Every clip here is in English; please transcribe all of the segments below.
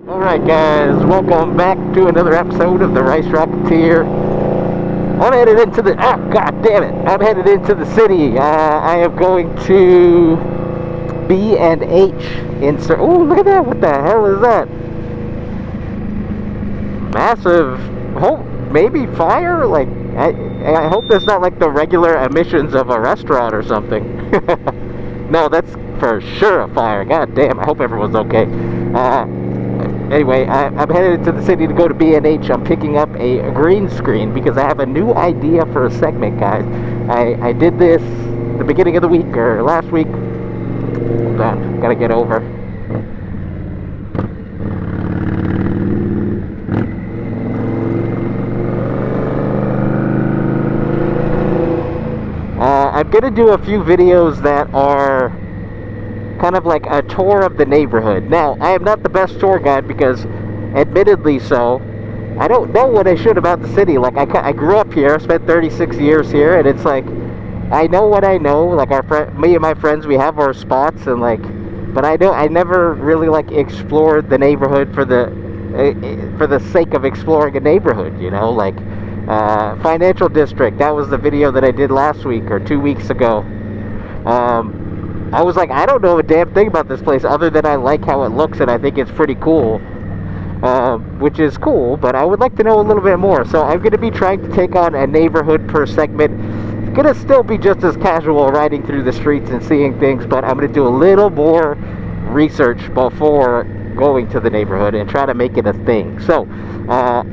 Alright guys, welcome back to another episode of the Rice Rocketeer. I'm headed into the, god damn it, I'm headed into the city. I am going to B&H insert, oh look at that, what the hell is that? Massive, maybe fire? Like, I hope that's not like the regular emissions of a restaurant or something. No, that's for sure a fire, god damn, I hope everyone's okay. Anyway, I'm headed to the city to go to B&H. I'm picking up a green screen because I have a new idea for a segment, guys. I did this the beginning of the week, or last week. Hold on, gotta get over. I'm gonna do a few videos that are kind of like a tour of the neighborhood. Now, I am not the best tour guide because, admittedly so, I don't know what I should about the city. Like, I grew up here, spent 36 years here, and it's like, I know what I know. Like, me and my friends, we have our spots, and like, but I never really like explored the neighborhood for the sake of exploring a neighborhood, you know, like, financial district. That was the video that I did last week or 2 weeks ago. I was like, I don't know a damn thing about this place other than I like how it looks and I think it's pretty cool, which is cool, but I would like to know a little bit more. So I'm going to be trying to take on a neighborhood per segment. It's going to still be just as casual riding through the streets and seeing things, but I'm going to do a little more research before going to the neighborhood and try to make it a thing. So my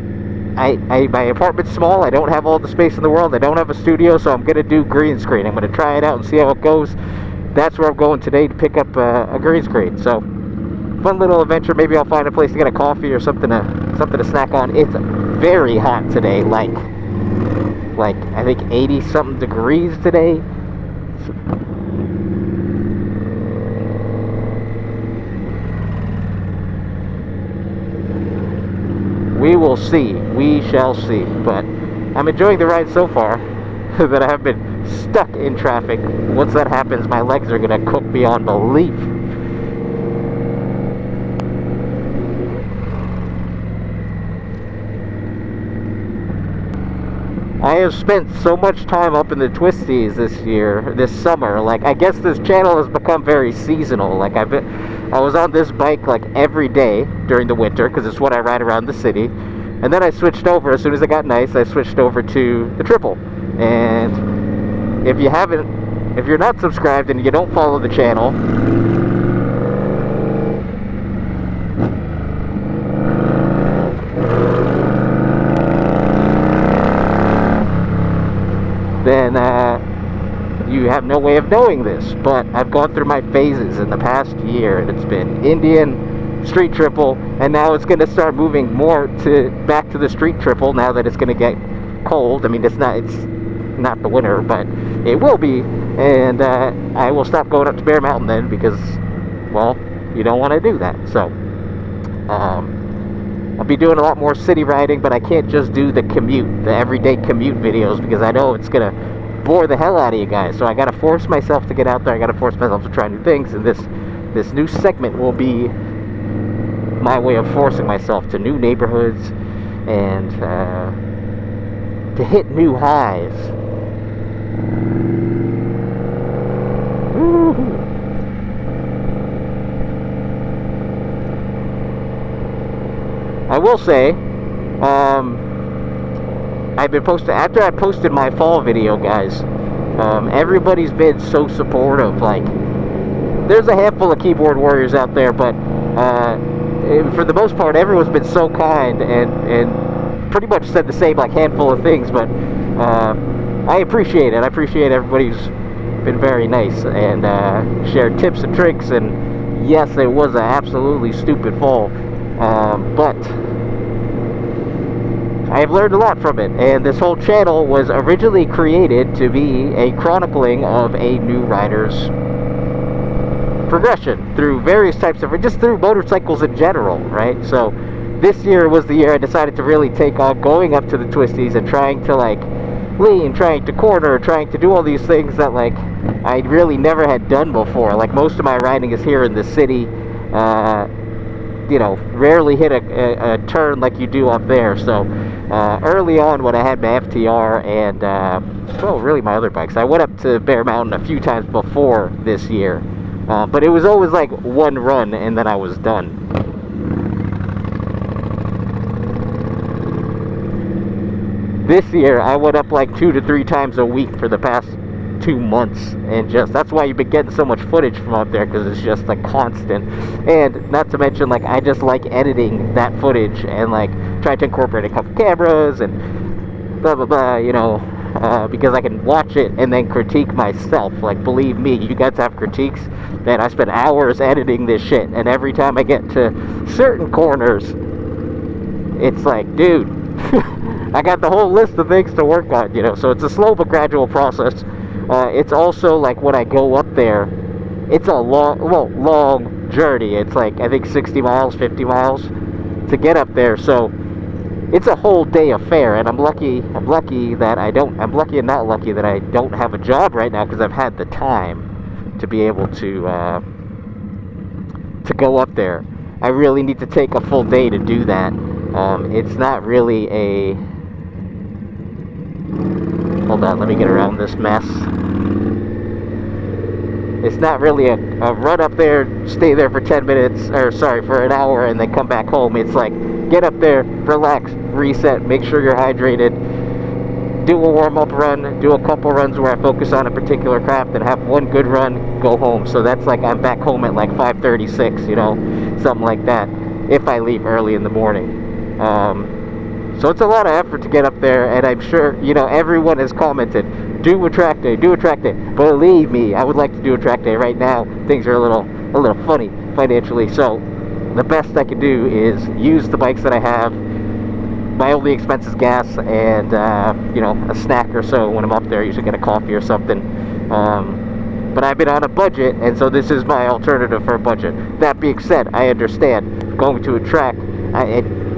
apartment's small. I don't have all the space in the world. I don't have a studio, so I'm going to do green screen. I'm going to try it out and see how it goes. That's where I'm going today, to pick up a green screen. So, fun little adventure. Maybe I'll find a place to get a coffee or something to snack on. It's very hot today, like I think 80 something degrees today. We will see. We shall see. But I'm enjoying the ride so far. That I have been stuck in traffic. Once that happens, my legs are gonna cook beyond belief. I have spent so much time up in the twisties this summer. Like, I guess this channel has become very seasonal. Like, I was on this bike like every day during the winter because it's what I ride around the city. And then I switched over, as soon as it got nice, I switched over to the triple. And if you're not subscribed and you don't follow the channel, then you have no way of knowing this. But I've gone through my phases in the past year, and it's been Indian, street triple, and now it's going to start moving more back to the street triple now that it's going to get cold. I mean, it's not the winter, but it will be, and I will stop going up to Bear Mountain then, because, well, you don't want to do that. So I'll be doing a lot more city riding, but I can't just do the everyday commute videos, because I know it's gonna bore the hell out of you guys. So I gotta force myself to get out there. I gotta force myself to try new things, and this new segment will be my way of forcing myself to new neighborhoods and to hit new highs. I will say, I've been after I posted my fall video, guys, everybody's been so supportive. Like, there's a handful of keyboard warriors out there, but for the most part, everyone's been so kind and pretty much said the same, like, handful of things. But I appreciate it. I appreciate everybody's been very nice and shared tips and tricks. And yes, it was an absolutely stupid fall, but I have learned a lot from it. And this whole channel was originally created to be a chronicling of a new rider's progression through various types of, just through motorcycles in general, right? So this year was the year I decided to really take on going up to the twisties and trying to, like, lean, trying to corner, trying to do all these things that, like, I really never had done before. Like, most of my riding is here in the city, you know, rarely hit a turn like you do up there. So early on when I had my FTR and well, really my other bikes, I went up to Bear Mountain a few times before this year, but it was always like one run and then I was done. This year I went up like 2 to 3 times a week for the past 2 months, and just that's why you've been getting so much footage from up there, because it's just like constant. And not to mention, like, I just like editing that footage and like try to incorporate a couple cameras and blah blah blah, you know, because I can watch it and then critique myself. Like, believe me, you guys have critiques, man, I spend hours editing this shit, and every time I get to certain corners it's like, dude, I got the whole list of things to work on, you know. So it's a slow but gradual process. It's also like when I go up there, it's a long journey. It's like, I think 60 miles, 50 miles to get up there. So it's a whole day affair, and I'm lucky that I'm lucky and not lucky that I don't have a job right now, because I've had the time to be able to go up there. I really need to take a full day to do that. It's not really a... Hold on, let me get around this mess. It's not really a run up there, stay there for 10 minutes, or sorry, for an hour, and then come back home. It's like, get up there, relax, reset, make sure you're hydrated, do a warm-up run, do a couple runs where I focus on a particular craft, and have one good run, go home. So that's like, I'm back home at like 5:36, you know, something like that, if I leave early in the morning. So it's a lot of effort to get up there, and I'm sure, you know, everyone has commented, do a track day, do a track day. Believe me, I would like to do a track day. Right now, things are a little funny financially, so the best I can do is use the bikes that I have. My only expense is gas and, you know, a snack or so when I'm up there. I usually get a coffee or something. But I've been on a budget, and so this is my alternative for a budget. That being said, I understand going to a track,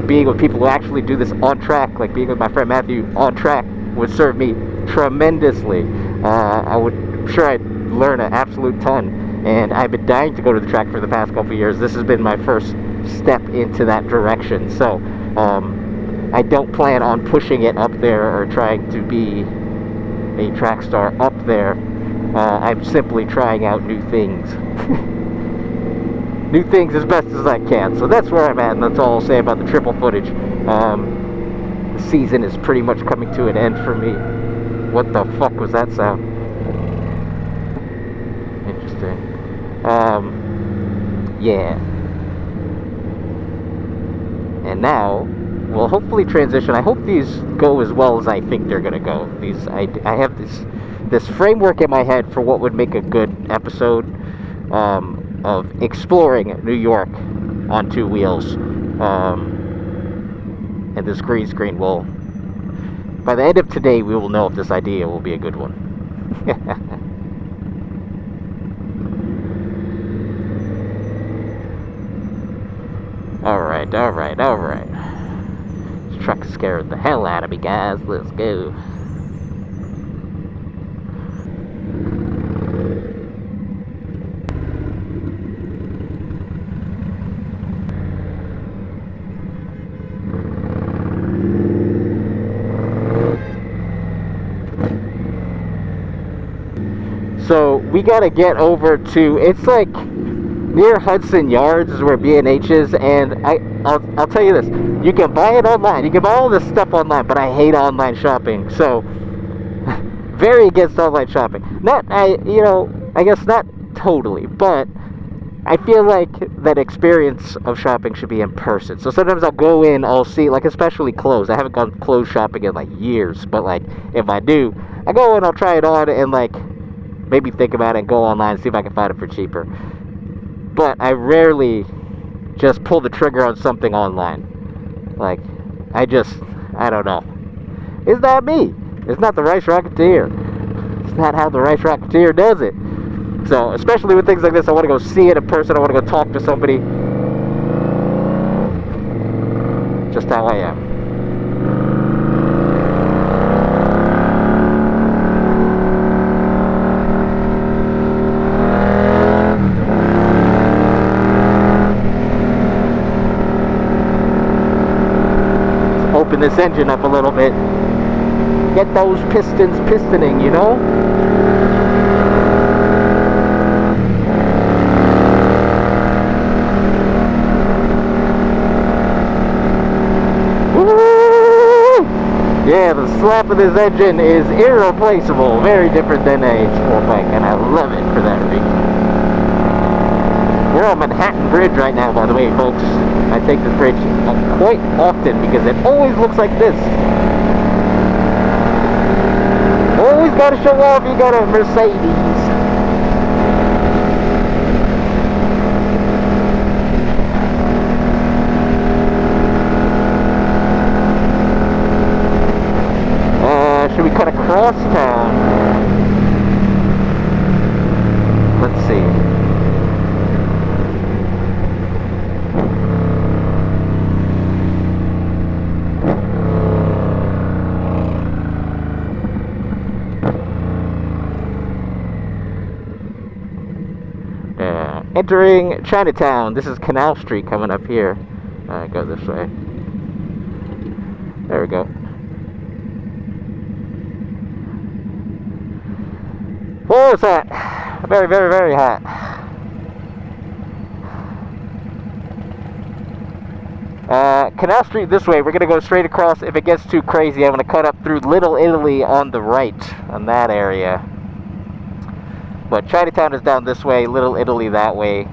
being with people who actually do this on track, like being with my friend Matthew on track, would serve me tremendously. I'm sure I'd learn an absolute ton, and I've been dying to go to the track for the past couple of years. This has been my first step into that direction, so I don't plan on pushing it up there or trying to be a track star up there. I'm simply trying out new things. New things as best as I can. So that's where I'm at, and that's all I'll say about the triple footage. The season is pretty much coming to an end for me. What the fuck was that sound? Interesting. Yeah. And now we'll hopefully transition. I hope these go as well as I think they're gonna go. I have this framework in my head for what would make a good episode. Of exploring New York on 2 wheels, and this green screen will, by the end of today, we will know if this idea will be a good one. Alright. This truck scared the hell out of me, guys. Let's go. So we gotta get over to, it's like near Hudson Yards is where B&H is, and I'll tell you this, you can buy it online, you can buy all this stuff online, but I hate online shopping, so very against online shopping. I guess not totally, but I feel like that experience of shopping should be in person. So sometimes I'll go in, I'll see, like, especially clothes. I haven't gone clothes shopping in like years, but like if I do, I go in, I'll try it on, and like maybe think about it and go online and see if I can find it for cheaper. But I rarely just pull the trigger on something online. Like, I don't know. It's not me. It's not the Rice Rocketeer. It's not how the Rice Rocketeer does it. So, especially with things like this, I want to go see it in person. I want to go talk to somebody. Just how I am. open this engine up a little bit. Get those pistons pistoning, you know? Yeah, the slap of this engine is irreplaceable. Very different than a sport bike, and I love it for that reason. We're on Manhattan Bridge right now, by the way, folks. I take this bridge quite often because it always looks like this. Always got to show off you got a Mercedes. Should we cut across town? Let's see. Entering Chinatown. This is Canal Street coming up here. Go this way. There we go. Oh, it's hot. Very, very, very hot. Canal Street this way. We're going to go straight across. If it gets too crazy, I'm going to cut up through Little Italy on the right, on that area. But Chinatown is down this way, Little Italy that way,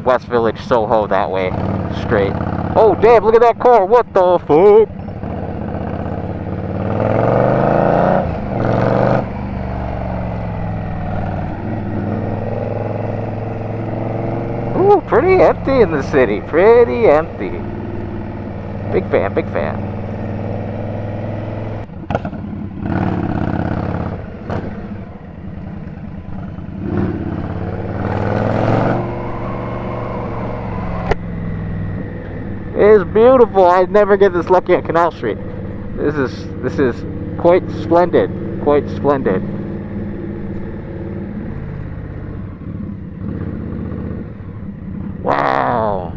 West Village, Soho that way, straight. Oh, damn, look at that car. What the fuck? Ooh, pretty empty in the city. Pretty empty. Big fan, big fan. It's beautiful. I never get this lucky on Canal Street. This is quite splendid. Quite splendid. Wow.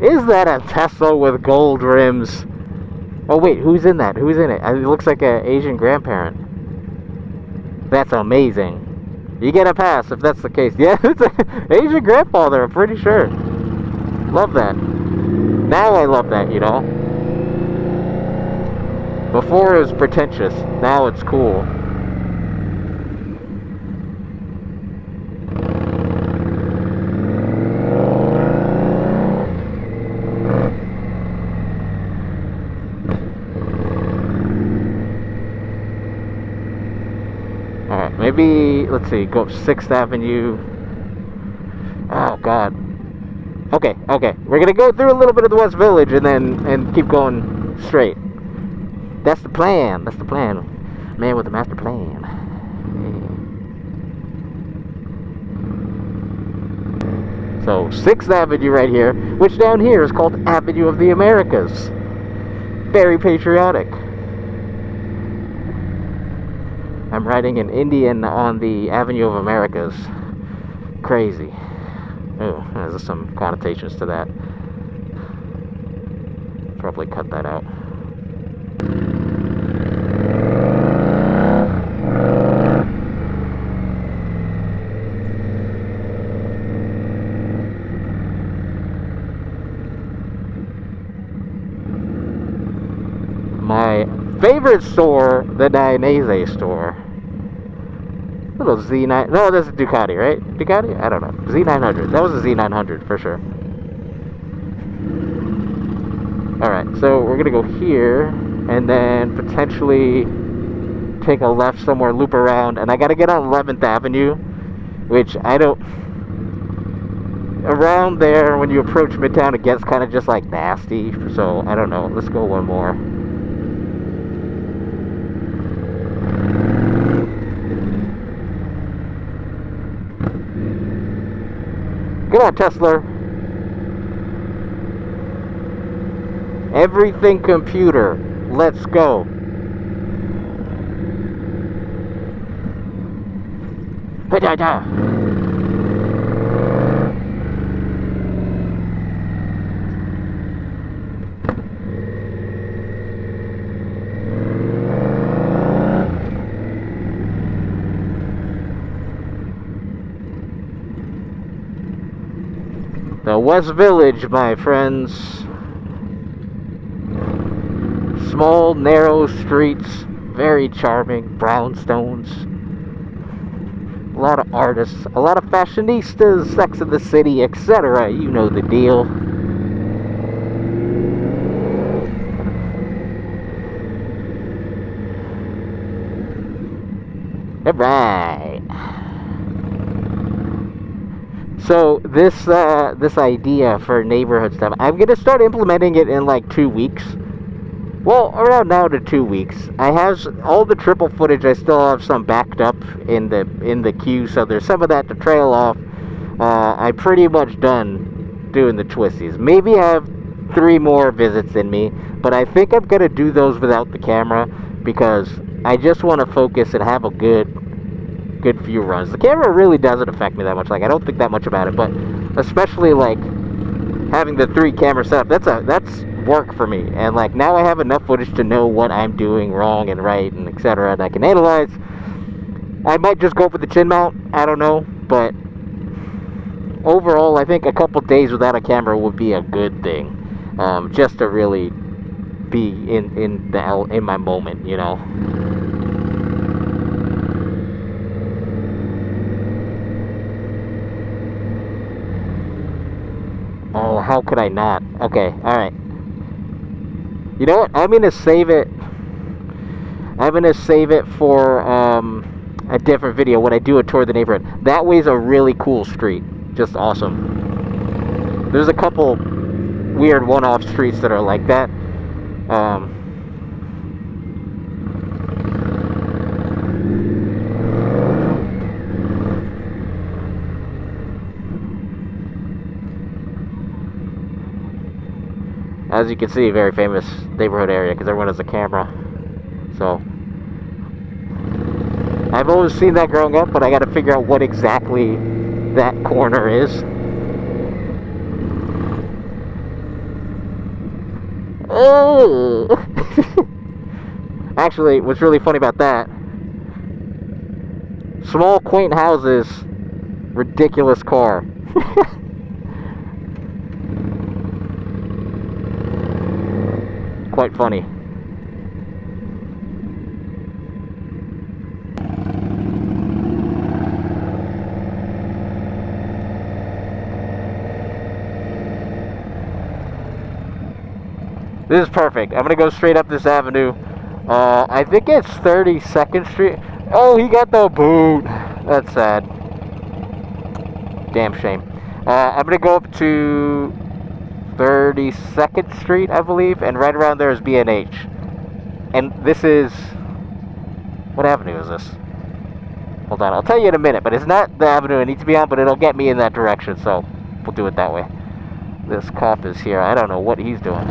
Is that a Tesla with gold rims? Oh wait, who's in that? Who's in it? It looks like an Asian grandparent. That's amazing. You get a pass if that's the case. Yeah, it's an Asian grandfather, I'm pretty sure. Love that. Now I love that, you know. Before it was pretentious. Now it's cool. Alright, maybe, let's see, go up 6th Avenue. Oh, God. Okay, we're gonna go through a little bit of the West Village and keep going straight. That's the plan, Man with a master plan. Yeah. So, 6th Avenue right here, which down here is called Avenue of the Americas. Very patriotic. I'm riding an Indian on the Avenue of Americas. Crazy. Oh, there's some connotations to that. Probably cut that out. My favorite store, the Dainese store. Little Z9. No, that's a Ducati, right? Ducati? I don't know. Z900. That was a Z900 for sure. Alright, so we're gonna go here and then potentially take a left somewhere, loop around, and I gotta get on 11th Avenue, which I don't. Around there, when you approach Midtown, it gets kind of just like nasty. So I don't know. Let's go one more. Come on, Tesla. Everything computer. Let's go. Da-da-da. The West Village, my friends. Small, narrow streets, very charming, brownstones. A lot of artists, a lot of fashionistas, Sex in the City, etc. You know the deal. Alright. So this idea for neighborhood stuff, I'm gonna start implementing it in like 2 weeks. Well, around now to 2 weeks. I have all the triple footage. I still have some backed up in the queue, so there's some of that to trail off. I'm pretty much done doing the twisties. Maybe I have 3 more visits in me, but I think I'm gonna do those without the camera because I just want to focus and have a good few runs. The camera really doesn't affect me that much. Like, I don't think that much about it, but especially like having the 3 camera setup, that's work for me. And like, now I have enough footage to know what I'm doing wrong and right and etc. and I can analyze. I might just go with the chin mount, I don't know, but overall I think a couple days without a camera would be a good thing, just to really be in my moment, you know. Oh, how could I not? Okay, alright. You know what? I'm gonna save it for a different video when I do a tour of the neighborhood. That way's a really cool street. Just awesome. There's a couple weird one-off streets that are like that. As you can see, very famous neighborhood area because everyone has a camera. So I've always seen that growing up, but I got to figure out what exactly that corner is. Oh! Actually, what's really funny about that, small quaint houses, ridiculous car. Quite funny. This is perfect. I'm gonna go straight up this avenue. I think it's 32nd Street. Oh, he got the boot. That's sad. Damn shame. I'm gonna go up to 32nd Street, I believe, and right around there is B&H. And this is... what avenue is this? Hold on, I'll tell you in a minute, but it's not the avenue I need to be on, but it'll get me in that direction, so we'll do it that way. This cop is here. I don't know what he's doing.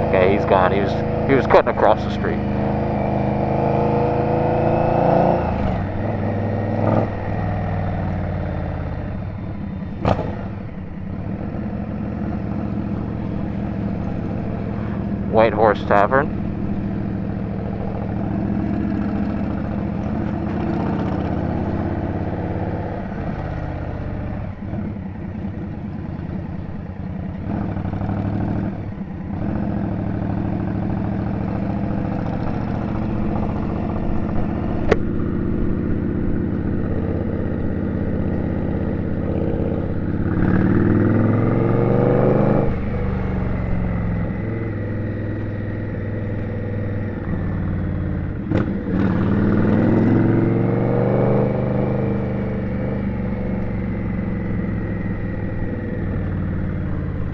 Okay, he's gone. He was cutting across the street. White Horse Tavern.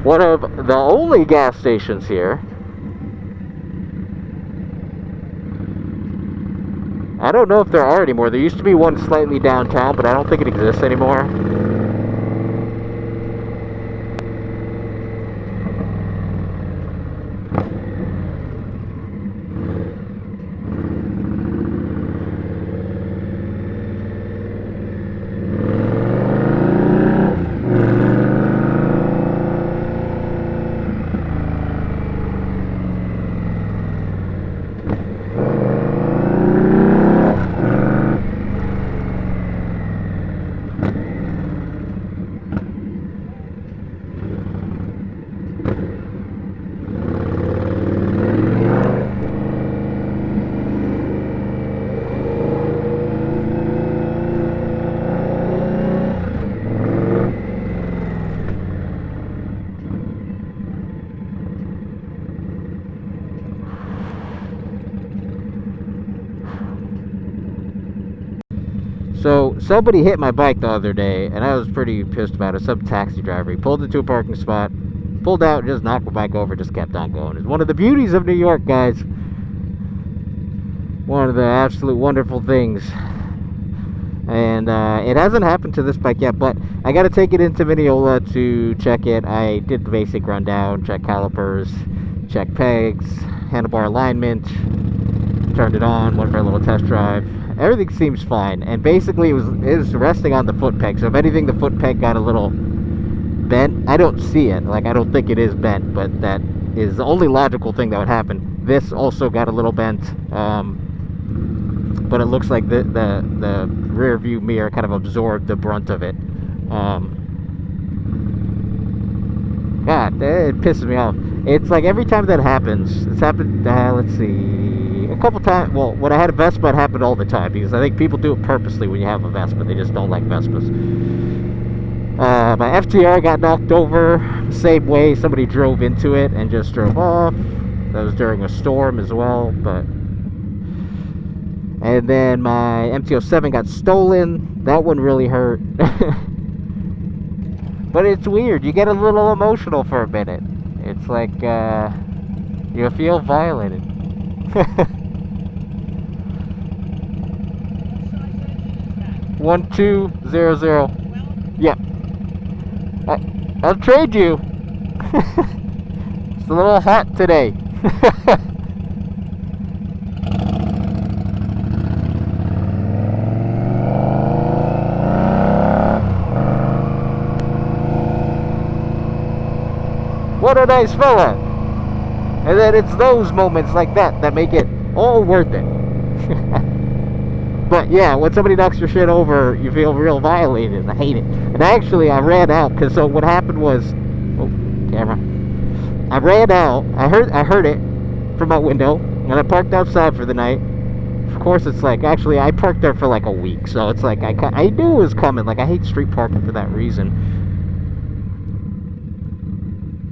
One of the only gas stations here. I don't know if there are anymore. There used to be one slightly downtown, but I don't think it exists anymore. So, somebody hit my bike the other day, and I was pretty pissed about it. Some taxi driver. He pulled into a parking spot, pulled out, and just knocked my bike over, just kept on going. It's one of the beauties of New York, guys. One of the absolute wonderful things. And it hasn't happened to this bike yet, but I got to take it into Mineola to check it. I did the basic rundown, check calipers, check pegs, handlebar alignment, turned it on, went for a little test drive. Everything seems fine, and basically it was resting on the foot peg. So if anything, the foot peg got a little bent. I don't see it, like I don't think it is bent, but that is the only logical thing that would happen. This also got a little bent, but it looks like the rear view mirror kind of absorbed the brunt of it. God, it pisses me off. It's like every time that happens, it's happened, let's see, a couple times. Well, when I had a Vespa, it happened all the time, because I think people do it purposely when you have a Vespa. They just don't like Vespas. My FTR got knocked over the same way. Somebody drove into it and just drove off. That was during a storm as well, but... And then my MT-07 got stolen. That one really hurt. But it's weird. You get a little emotional for a minute. It's like, you feel violated. 1200. Yeah. I'll trade you. It's a little hot today. What a nice fella. And then it's those moments like that that make it all worth it. But yeah, when somebody knocks your shit over, you feel real violated. I hate it. And actually, I ran out, because so what happened was, oh, camera. I ran out. I heard it from my window, and I parked outside for the night. Of course, it's like, actually, I parked there for like a week, so it's like, I knew it was coming. Like, I hate street parking for that reason.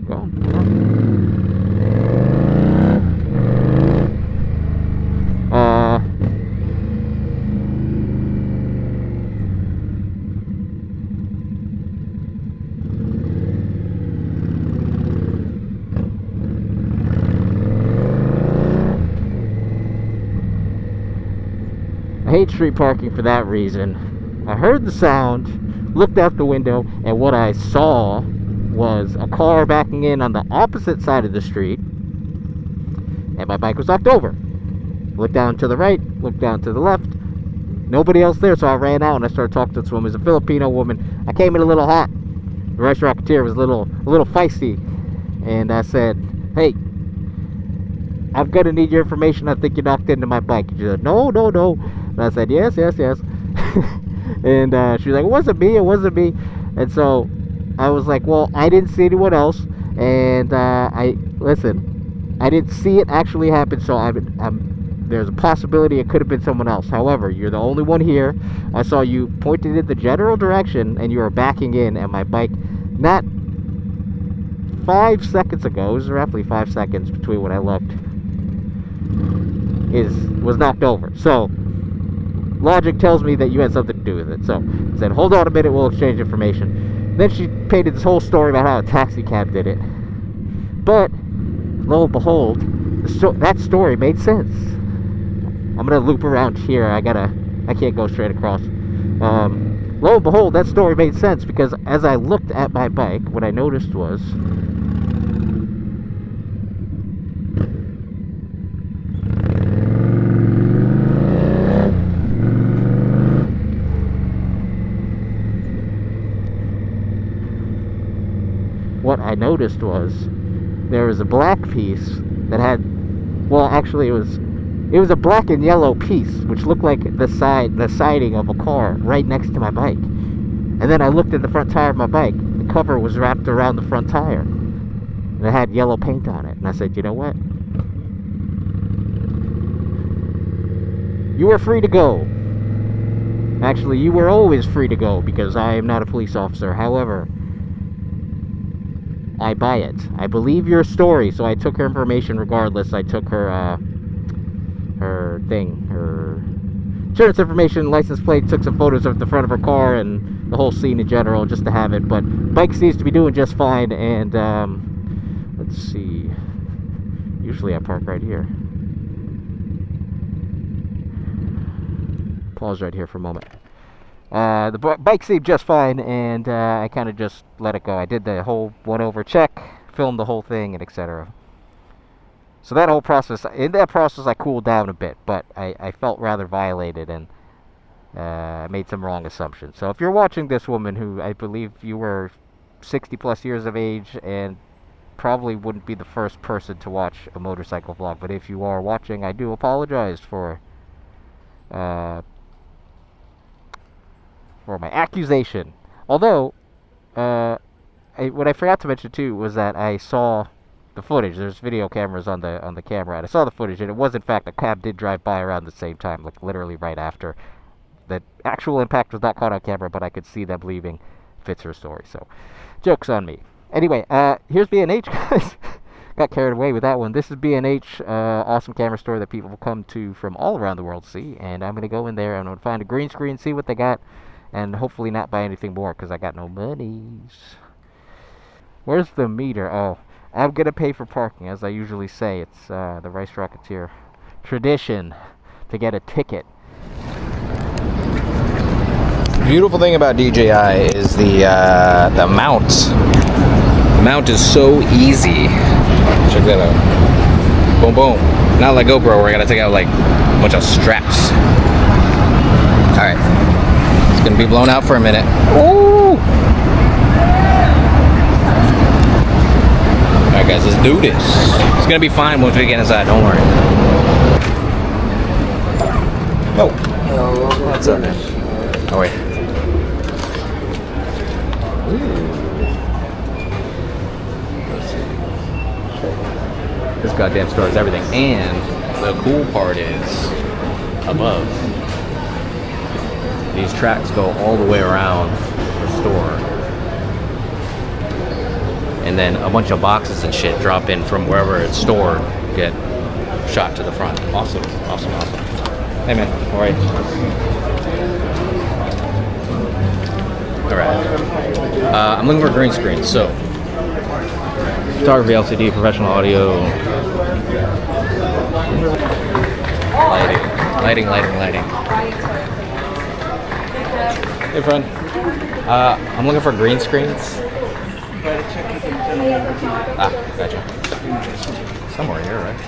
Go. I hate street parking for that reason. I heard the sound, looked out the window, and what I saw was a car backing in on the opposite side of the street, and my bike was knocked over. Looked down to the right, looked down to the left, nobody else there, so I ran out and I started talking to this woman. It was a Filipino woman. I came in a little hot. The rest Rocketeer was a little feisty, and I said, "Hey, I'm gonna need your information. I think you knocked into my bike." She said, "No, no, no." And I said, yes. And she was like, "It wasn't me, it wasn't me." And so I was like, "Well, I didn't see anyone else, and I didn't see it actually happen, so there's a possibility it could have been someone else. However, you're the only one here. I saw you pointed in the general direction, and you were backing in, and my bike, not 5 seconds ago, it was roughly 5 seconds between when I looked, was knocked over. So logic tells me that you had something to do with it." So I said, "Hold on a minute, we'll exchange information." Then she painted this whole story about how a taxi cab did it. But lo and behold, that story made sense. I'm gonna loop around here. I can't go straight across. Lo and behold, that story made sense, because as I looked at my bike, what I noticed was there was a black piece that had, well, actually it was a black and yellow piece which looked like the siding of a car right next to my bike. And then I looked at the front tire of my bike. The cover was wrapped around the front tire, and it had yellow paint on it. And I said, you know what? You are free to go. Actually, you were always free to go, because I am not a police officer. However, I buy it. I believe your story, so I took her information regardless. I took her insurance information, license plate, took some photos of the front of her car and the whole scene in general, just to have it. But bike seems to be doing just fine, and let's see. Usually I park right here. Pause right here for a moment. The bike seemed just fine, and I kind of just let it go. I did the whole one-over check, filmed the whole thing, and etc. So that whole process, in that process, I cooled down a bit, but I felt rather violated, and I made some wrong assumptions. So if you're watching this woman, who I believe you were 60 plus years of age, and probably wouldn't be the first person to watch a motorcycle vlog, but if you are watching, I do apologize for my accusation. Although, what I forgot to mention too was that I saw the footage. There's video cameras on the camera, and I saw the footage, and it was in fact a cab did drive by around the same time, like literally right after. The actual impact was not caught on camera, but I could see them leaving. Fits her story, so joke's on me. Anyway, here's B&H, guys. Got carried away with that one. This is B&H, awesome camera store that people come to from all around the world to see, and I'm gonna go in there, I'm gonna find a green screen, see what they got, and hopefully not buy anything more, because I got no monies. Where's the meter? Oh, I'm gonna pay for parking, as I usually say. It's the Rice Rocketeer tradition to get a ticket. The beautiful thing about DJI is the mount. The mount is so easy. Check that out. Boom, boom. Not like GoPro, where I gotta take out like a bunch of straps. All right. It's gonna be blown out for a minute. Ooh! Alright guys, let's do this. It's gonna be fine once we get inside, don't worry. Oh! What's up? Oh wait. This goddamn store is everything. And the cool part is, above, these tracks go all the way around the store, and then a bunch of boxes and shit drop in from wherever it's stored, get shot to the front. Awesome, awesome, awesome. Hey man, all right. All right. I'm looking for a green screen, so photography, LCD, professional audio, lighting. Hey friend, I'm looking for green screens. Ah, gotcha. Somewhere here, right?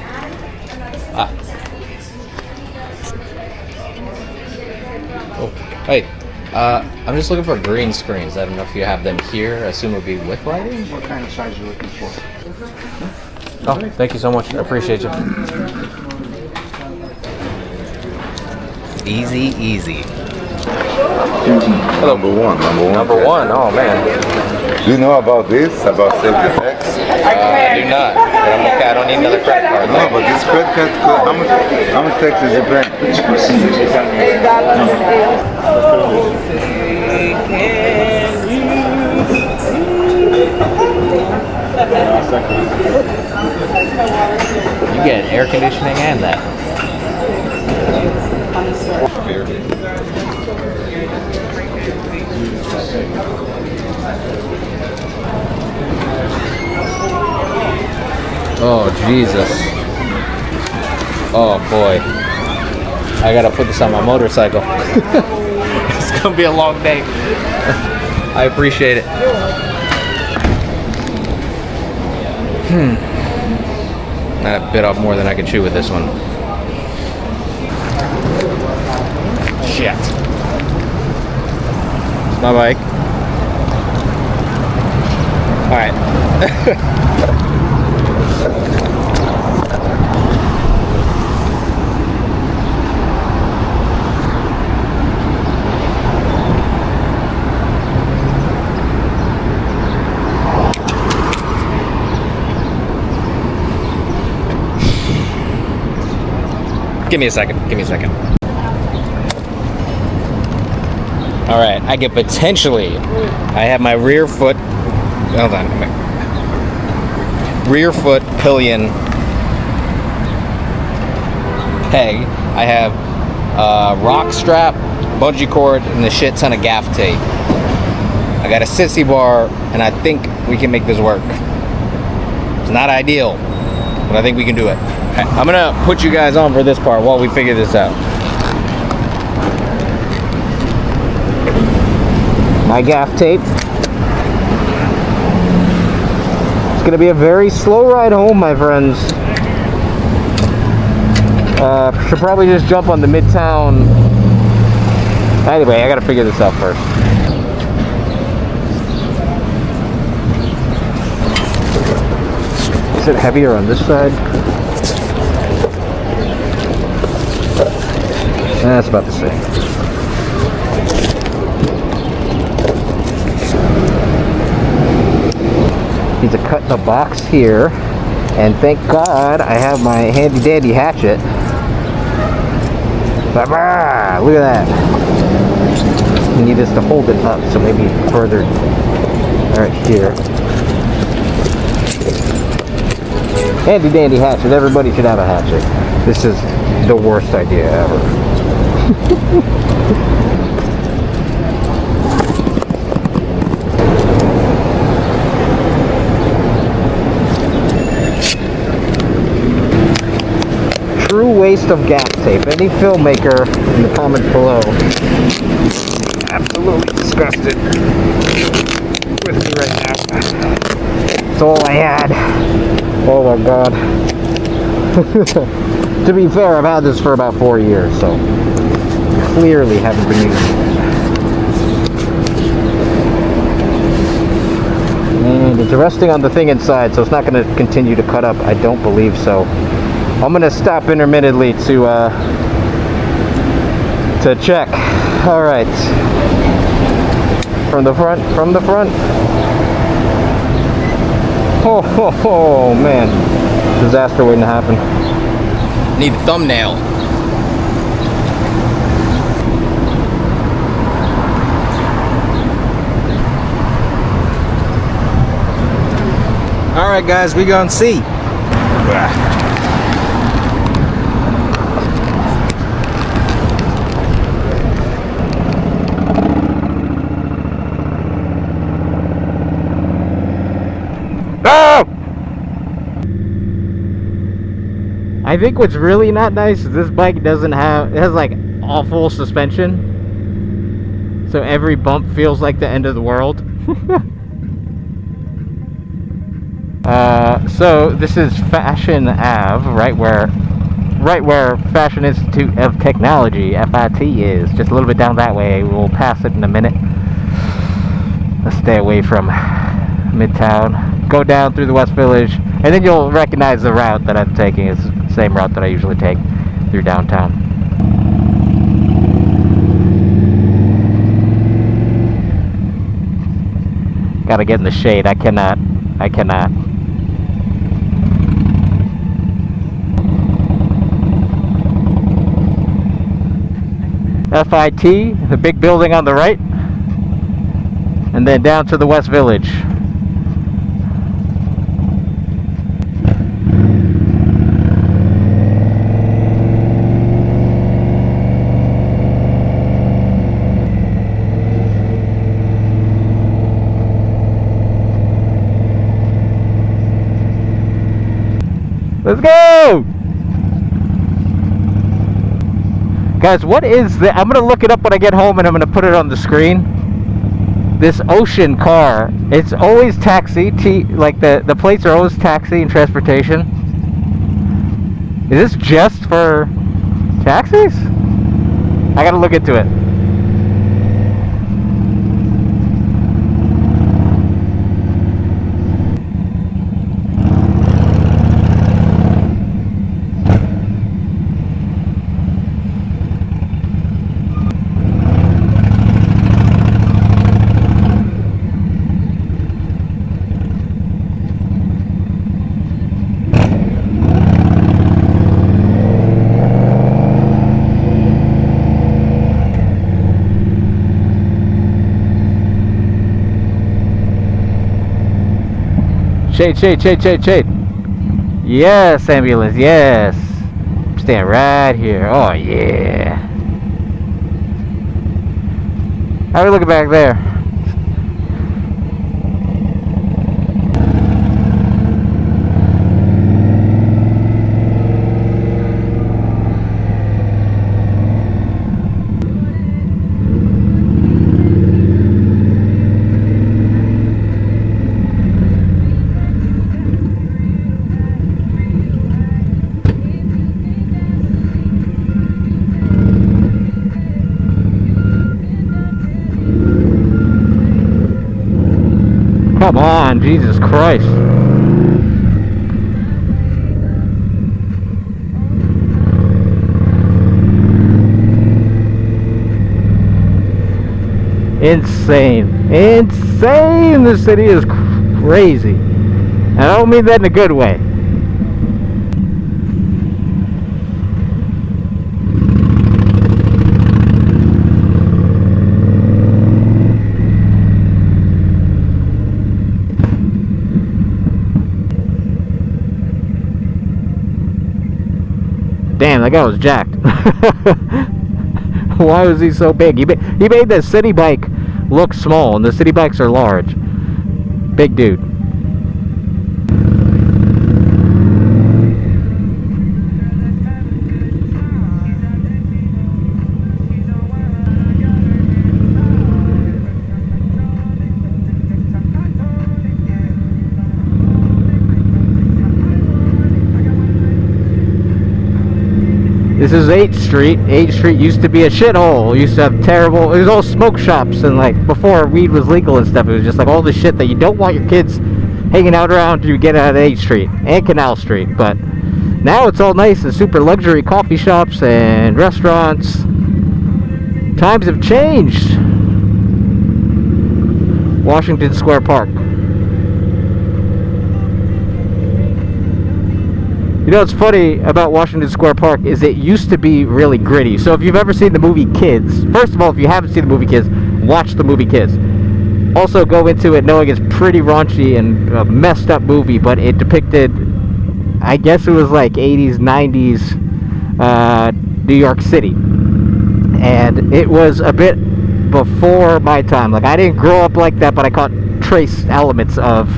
Ah. Oh, hey. I'm just looking for green screens. I don't know if you have them here. I assume it would be with lighting? What kind of size are you looking for? Oh, thank you so much. I appreciate you. Easy, easy. Hello. Number one. Number one. Oh, man. Do you know about this? About save the tax? I do not. But I'm okay. I don't need another credit card. No, but this credit card, how much tax is it paying? You get air conditioning and that. Oh, Jesus. Oh, boy. I gotta put this on my motorcycle. It's gonna be a long day. I appreciate it. I bit off more than I could chew with this one. Shit. It's my bike. Alright. Give me a second. Give me a second. All right, I get potentially. I have my rear foot. Hold on. Rear foot pillion peg. I have rock strap, bungee cord, and a shit ton of gaff tape. I got a sissy bar, and I think we can make this work. It's not ideal, but I think we can do it. I'm gonna put you guys on for this part while we figure this out. My gaff tape. It's gonna be a very slow ride home, my friends. Should probably just jump on the Midtown. Anyway, I gotta figure this out first. Is it heavier on this side? That's about the same. Need to cut the box here, and thank God I have my handy dandy hatchet. Look at that. We need this to hold it up, so maybe further right here. Handy dandy hatchet. Everybody should have a hatchet. This is the worst idea ever. True waste of gaff tape. Any filmmaker in the comments below absolutely disgusted with me right now. That's all I had. Oh my god. To be fair, I've had this for about 4 years, so clearly haven't been using it. And it's resting on the thing inside, so it's not going to continue to cut up. I don't believe so. I'm going to stop intermittently to check. All right. From the front. Oh man. Disaster waiting to happen. Need a thumbnail. All right, guys, we gonna see. I think what's really not nice is this bike doesn't have, it has like awful suspension, so every bump feels like the end of the world. So this is Fashion Ave, right where Fashion Institute of Technology, FIT, is. Just a little bit down that way. We'll pass it in a minute. Let's stay away from Midtown. Go down through the West Village, and then you'll recognize the route that I'm taking. It's the same route that I usually take through downtown. Gotta get in the shade. I cannot. FIT, the big building on the right, and then down to the West Village. Let's go! Guys, what is that? I'm gonna look it up when I get home and I'm gonna put it on the screen. This ocean car. It's always taxi. Like the plates are always taxi and transportation. Is this just for taxis? I gotta look into it. Shade. Yes, ambulance, yes. Stand right here. Oh, yeah. How are we looking back there? Come on, Jesus Christ. Insane. This city is crazy. And I don't mean that in a good way. Damn, that guy was jacked. Why was he so big? He made the city bike look small, and the city bikes are large. Big dude. This is 8th Street. 8th Street used to be a shithole. It used to have terrible... It was all smoke shops, and like before weed was legal and stuff, it was just like all the shit that you don't want your kids hanging out around to get out of 8th Street and Canal Street. But now it's all nice and super luxury coffee shops and restaurants. Times have changed. Washington Square Park. You know what's funny about Washington Square Park is it used to be really gritty. So if you've ever seen the movie Kids, first of all, if you haven't seen the movie Kids, watch the movie Kids. Also go into it knowing it's pretty raunchy and a messed up movie, but it depicted, I guess it was like 80s, 90s New York City. And it was a bit before my time. Like I didn't grow up like that, but I caught trace elements of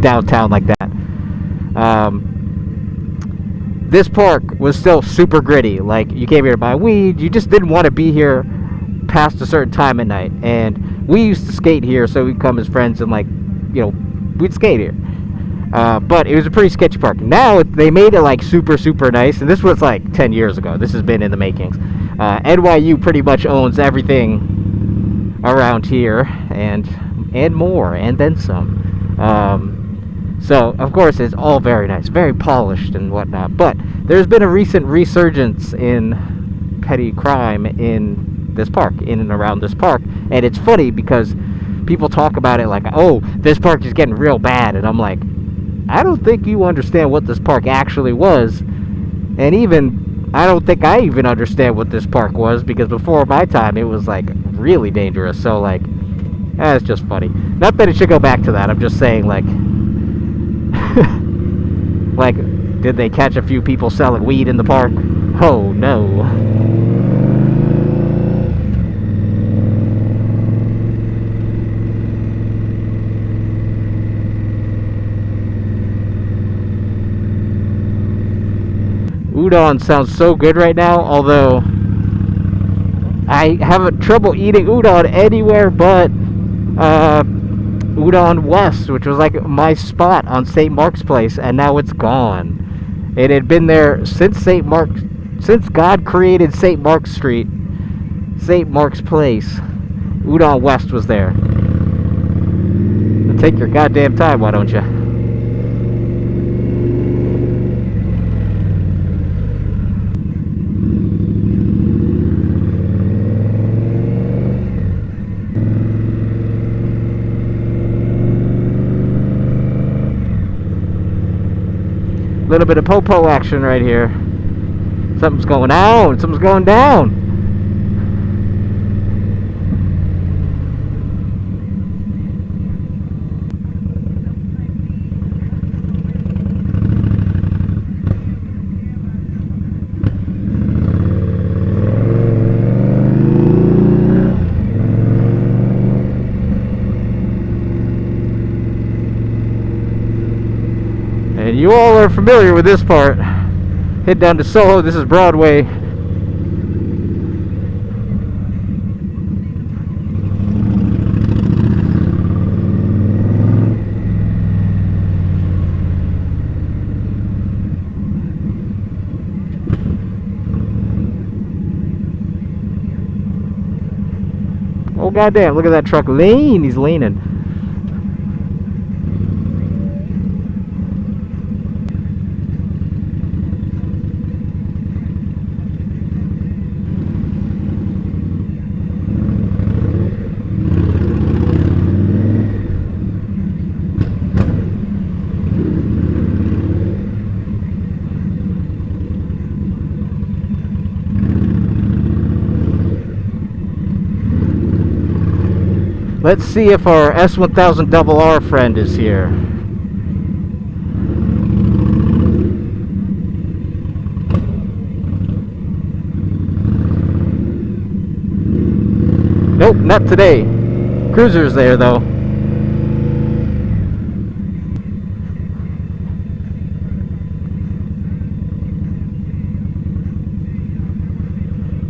downtown like that. This park was still super gritty. Like, you came here to buy weed. You just didn't want to be here past a certain time at night. And we used to skate here, so we'd come as friends and, like, you know, we'd skate here. But it was a pretty sketchy park. Now, they made it, like, super, super nice. And this was, like, 10 years ago. This has been in the makings. NYU pretty much owns everything around here. And more. And then some. So, of course, it's all very nice, very polished and whatnot. But there's been a recent resurgence in petty crime in this park, in and around this park. And it's funny because people talk about it like, oh, this park is getting real bad. And I'm like, I don't think you understand what this park actually was. And even, I don't think I even understand what this park was, because before my time, it was, like, really dangerous. So, like, it's just funny. Not that it should go back to that. I'm just saying, like... like, did they catch a few people selling weed in the park? Oh no. Udon sounds so good right now, although I have trouble eating udon anywhere but Udon West, which was like my spot on St. Mark's Place, and now it's gone. It had been there since God created St. Mark's Street, St. Mark's Place. Udon West was there. Take your goddamn time, why don't you? Little bit of po-po action right here. Something's going down. Something's going down. And you all are familiar with this part. Head down to Soho. This is Broadway. Oh goddamn! Look at that truck lean. He's leaning. Let's see if our S1000RR friend is here. Nope, not today. Cruiser's there though.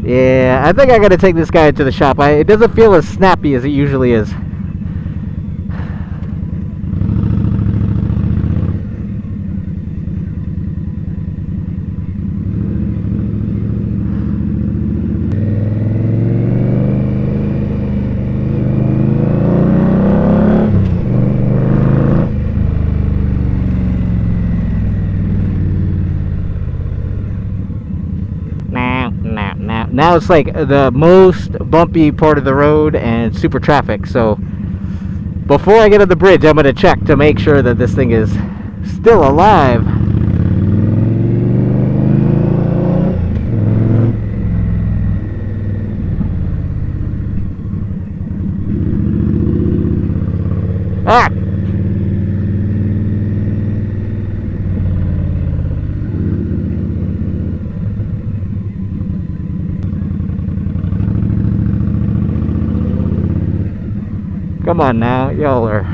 Yeah, I think I gotta take this guy to the shop. It doesn't feel as snappy as it usually is. Now it's like the most bumpy part of the road and super traffic. So before I get on the bridge, I'm going to check to make sure that this thing is still alive. Ah! Come on now, y'all are...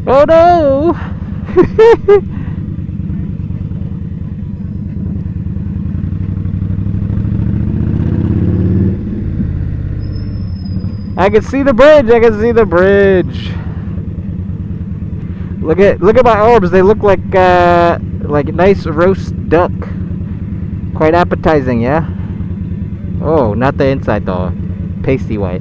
Oh no! I can see the bridge. I can see the bridge. Look at my arms. They look like nice roast duck. Quite appetizing, yeah. Oh, not the inside though. Pasty white.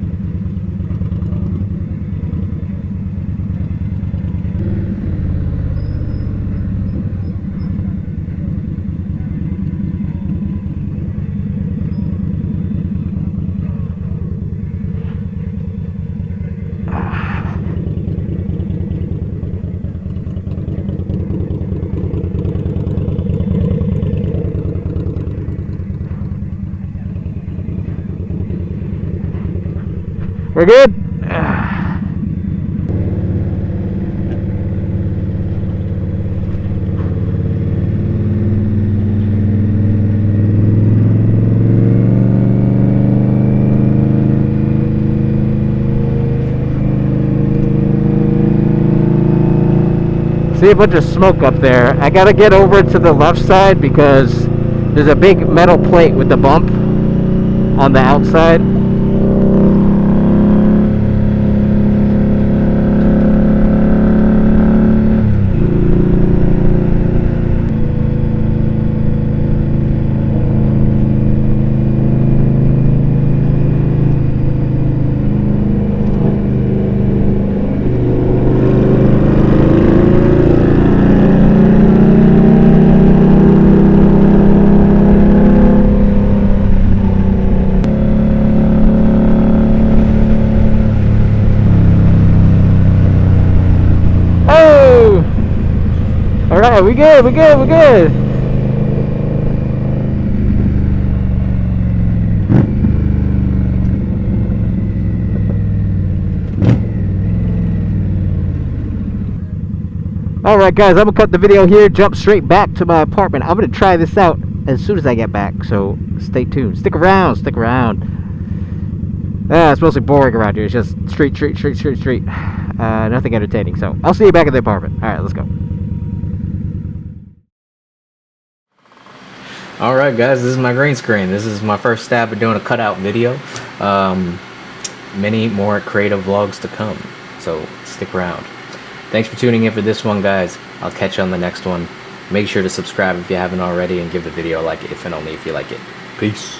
We're good. See a bunch of smoke up there. I gotta get over to the left side because there's a big metal plate with the bump on the outside. Alright, we good. Alright guys, I'm gonna cut the video here, jump straight back to my apartment. I'm gonna try this out as soon as I get back, so stay tuned. Stick around. It's mostly boring around here. It's just street. Nothing entertaining, so I'll see you back at the apartment. Alright, let's go. Alright guys, this is my green screen. This is my first stab at doing a cutout video. Many more creative vlogs to come, so stick around. Thanks for tuning in for this one, guys. I'll catch you on the next one. Make sure to subscribe if you haven't already and give the video a like if and only if you like it. Peace.